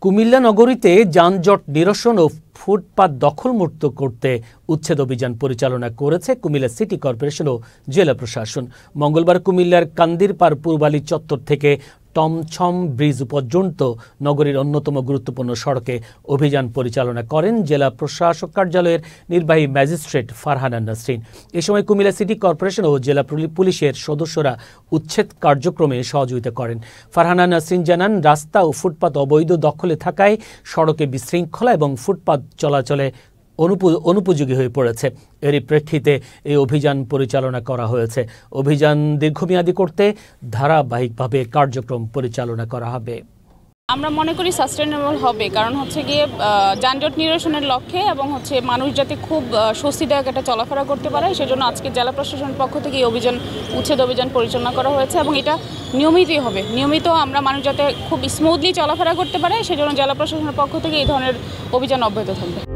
কুমিল্লা নগরীতে যানজট নিরসন ও ফুটপাত দখলমুক্ত করতে উচ্ছেদ অভিযান পরিচালনা করেছে কুমিল্লা সিটি কর্পোরেশন ও জেলা প্রশাসন। মঙ্গলবার কুমিল্লার কান্দিরপাড় পূর্বালী চত্বর থেকে টমছম ব্রিজ পর্যন্ত নগরীর অন্যতম গুরুত্বপূর্ণ সড়কে অভিযান পরিচালনা করেন জেলা প্রশাসক কার্যালয়ের নির্বাহী ম্যাজিস্ট্রেট ফারহানা নাসরিন। এ সময় কুমিল্লা সিটি কর্পোরেশন ও জেলা পুলিশের সদস্যরা উচ্ছেদ কার্যক্রমে সহযোগিতা করেন। ফারহানা নাসরিন জানান, রাস্তা ও ফুটপাত অবৈধ দখলে থাকায় সড়কে বিশৃঙ্খলা এবং ফুটপাত চলাচলে অনুপযোগী হয়ে পড়েছে। এরই প্রেক্ষিতে এই অভিযান পরিচালনা করা হয়েছে। অভিযান দীর্ঘমেয়াদী করতে ধারাবাহিকভাবে কার্যক্রম পরিচালনা করা হবে। আমরা মনে করি সাস্টেনেবল হবে, কারণ গিয়ে যানজট নিরসনের লক্ষ্যে এবং মানুষ যাতে খুব স্বস্তিদায়ক একটা চলাফেরা করতে পারে, সেজন্য আজকে জেলা প্রশাসনের পক্ষ থেকে এই উচ্ছেদ অভিযান পরিচালনা করা হয়েছে এবং এটা নিয়মিতই হবে। নিয়মিত আমরা মানুষ যাতে খুব স্মুথলি চলাফেরা করতে পারে, সেজন্য জেলা প্রশাসনের পক্ষ থেকে এই ধরনের অভিযান অব্যাহত থাকবে।